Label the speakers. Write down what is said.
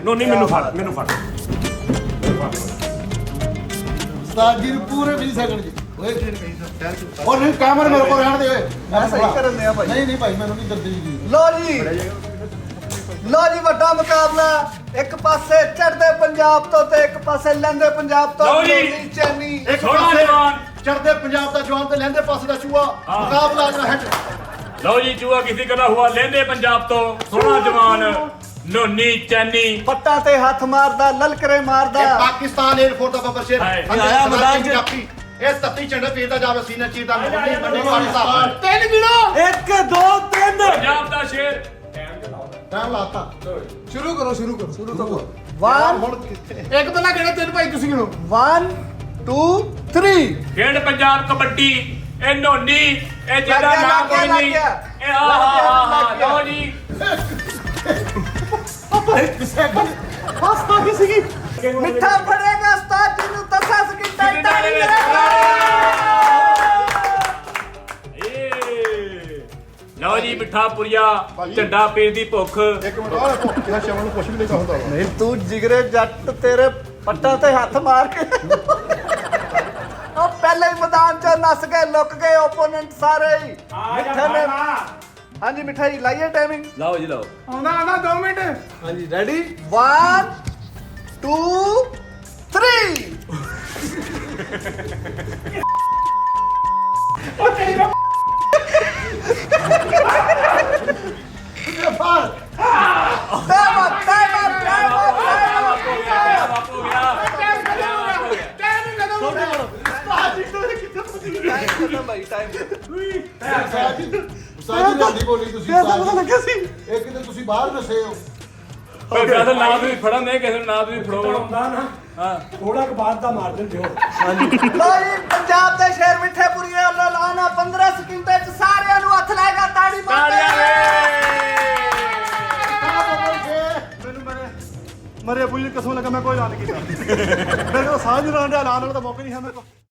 Speaker 1: ਨੋਨੀ ਮੈਨੂੰ ਫੜ
Speaker 2: ਉਸਤਾਦ ਜੀ ਨੂੰ ਪੂਰੇ 20 ਸੈਕਿੰਡ ਜੀ ਓਏ ਉਹ ਨਹੀਂ ਕੈਮਰਾ ਮੇਰੇ ਕੋਲ ਰਹਿਣ ਦੇ ਓਏ
Speaker 3: ਮੈਂ ਸਹੀ ਕਰਨ ਦਿਆ ਭਾਈ।
Speaker 2: ਨਹੀਂ ਭਾਈ ਮੈਨੂੰ ਨਹੀਂ ਦਰਦੀ ਜੀ
Speaker 3: ਲੋ ਜੀ ਵੱਡਾ ਮੁਕਾਬਲਾ। ਇੱਕ ਪਾਸੇ ਚੜ੍ਹਦੇ ਪੰਜਾਬ ਤੋਂ ਤੇ ਇੱਕ ਪਾਸੇ ਲਹਿੰਦੇ ਪੰਜਾਬ ਤੋਂ
Speaker 1: ਲਓ ਜੀ।
Speaker 3: ਲੋਨੀ ਚੈਨੀ।
Speaker 2: ਇੱਕ
Speaker 1: ਸੋਹਣਾ
Speaker 2: ਪਾਸੇ
Speaker 1: ਜਵਾਨ।
Speaker 2: ਚੜ੍ਹਦੇ ਪੰਜਾਬ ਦਾ ਜਵਾਨ ਤੇ ਲਹਿੰਦੇ ਪਾਸੇ ਦਾ ਚੂਹਾ ਮੁਕਾਬਲਾ ਜਿਹੜਾ ਹੈ
Speaker 1: ਲਓ ਜੀ ਚੂਹਾ ਕਿਸੇ ਕਦਾ ਹੁਆ ਲਹਿੰਦੇ ਪੰਜਾਬ ਤੋਂ ਸੋਹਣਾ ਜਵਾਨ ਨੋਨੀ ਚੈਨੀ
Speaker 3: ਪੱਟਾਂ ਤੇ ਹੱਥ ਮਾਰਦਾ ਲਲਕਰੇ ਮਾਰਦਾ।
Speaker 2: ਇਹ ਪਾਕਿਸਤਾਨ 에ਅਰਫੋਰਸ ਦਾ ਬੱਬਰ ਸ਼ੇਰ
Speaker 1: ਹਾਏ।
Speaker 3: ਆਇਆ ਮੈਦਾਨ 'ਚ।
Speaker 2: ਇਹ ਤੱਤੀ ਝੰਡਾ ਫੇਰਦਾ ਜਾਵੇ ਸੀਨਾ ਚੀਰਦਾ ਮੰਡੀ ਪਾਕਿਸਤਾਨ
Speaker 3: ਤਿੰਨ ਗਿਣੋ 1 2 3
Speaker 1: ਪੰਜਾਬ ਦਾ ਸ਼ੇਰ
Speaker 2: ਟਾਈਮ ਲਾਤਾ
Speaker 4: ਸ਼ੁਰੂ ਕਰੋ ਸ਼ੁਰੂ ਤੋਂ
Speaker 3: 1
Speaker 2: ਹੁਣ ਕਿੱਥੇ
Speaker 4: ਇੱਕ ਤੋਂ ਨਾ ਗਿਣੋ ਤਿੰਨ ਭਾਈ ਤੁਸੀਂ ਗਿਣੋ
Speaker 3: 1 2 3
Speaker 1: ਖੇਡ ਪੰਜਾਬ ਕਬੱਡੀ ਇਹ ਨੋਨੀ ਇਹ ਜਿਹੜਾ
Speaker 3: ਲੱਗ ਗਿਆ,
Speaker 1: ਨਾ ਕੋਈ
Speaker 3: ਲੱਗ
Speaker 1: ਨਹੀਂ
Speaker 3: ਗਿਆ।
Speaker 1: ਇਹ ਆਹ
Speaker 3: ਲੱਗ ਗਿਆ।
Speaker 1: ਲਓ ਜੀ
Speaker 4: ਹੱਸਦਾ ਕੀ ਸੀਗੀ
Speaker 3: ਮਿੱਠਾ ਫੜੇਗਾ ਉਸਤਾਦ ਜੀ ਨੂੰ ਦੱਸਾਂ ਸਕਿੰਟਾਂ
Speaker 1: ਸਕਿੰਟਾਂ
Speaker 3: ਤਾੜੀ
Speaker 1: ਦੇ ਏ ਲਓ ਜੀ ਮਿੱਠਾ ਪੁਰੀਆ ਝੰਡਾ ਪੀਰ ਦੀ ਭੁੱਖ
Speaker 2: ਇੱਕ ਮਿੰਟ ਆ ਕਿਹਾ ਸ਼ਮਨ ਨੂੰ ਕੁਛ ਵੀ ਨਹੀਂ ਕਹੁੰਦਾ
Speaker 3: ਨਹੀਂ ਤੂੰ ਜਿਗਰੇ ਜੱਟ ਤੇਰੇ ਪੱਟਾਂ ਤੇ ਹੱਥ ਮਾਰ ਕੇ ਉਹ ਪਹਿਲੇ ਹੀ ਮੈਦਾਨ ਚੋਂ ਨੱਸ ਕੇ ਲੁੱਕ ਗਏ ਓਪੋਨੈਂਟ ਸਾਰੇ ਹੀ ਮਿੱਠੇ ਨੇ ਹਾਂਜੀ ਮਿਠਾਈ ਲਾਈਏ ਟਾਈਮਿੰਗ
Speaker 1: ਲਓ ਜੀ ਲਓ
Speaker 4: ਆਉਂਦਾ 2 ਮਿੰਟ
Speaker 3: ਹਾਂਜੀ ਰੈਡੀ 1 2 3 ਟਾਈਮ ਅਪ
Speaker 1: ਹੋ ਗਿਆ
Speaker 3: ਭਾਈ ਟਾਈਮ
Speaker 2: ਉਸਤਾਦ ਜੀ ਲਾਡੀ ਬੋਲੀ ਤੁਸੀਂ
Speaker 4: ਪਤਾ ਲੱਗਿਆ ਸੀ
Speaker 2: ਇਹ ਕਿਤੇ ਤੁਸੀਂ ਬਾਹਰ ਨਸੇ ਹੋ
Speaker 1: ਪਰ ਕਿਸੇ ਨਾ ਤੁਸੀਂ ਫੜਨ ਦੇ ਕਿਸੇ ਨੂੰ ਨਾ ਤੁਸੀਂ ਫੜੋ
Speaker 4: ਨਾ
Speaker 1: ਹਾਂ
Speaker 4: ਥੋੜਾ ਕੁ ਬਾਅਦ ਦਾ ਮਾਰ ਦਿਓ
Speaker 3: ਲੋ ਜੀ ਪੰਜਾਬ ਦੇ ਸ਼ੇਰ ਮਿੱਠੇ ਪੁਰੀਏ ਵੱਲੋਂ ਲਾਣਾ 15 ਸਕਿੰਟਾਂ ਚ ਸਾਰਿਆਂ ਨੂੰ ਹੱਥ ਲਾਏਗਾ ਤਾੜੀ ਮਾਰ
Speaker 1: ਤਾੜੀਆਂ
Speaker 4: ਮੈਨੂੰ ਮਰੇ ਬੁੱਝ ਕਸਮ ਲੱਗਾ ਮੈਂ ਕੋਈ ਐਲਾਨ ਨਹੀਂ ਕੀਤਾ ਮੇਰੇ ਕੋਲ ਸਾਹ ਨਹੀਂ ਲੈਣ ਦਾ ਐਲਾਨ ਵਾਲਾ ਤਾਂ ਮੌਕਾ ਨਹੀਂ ਹੈ ਮੇਰੇ ਕੋਲ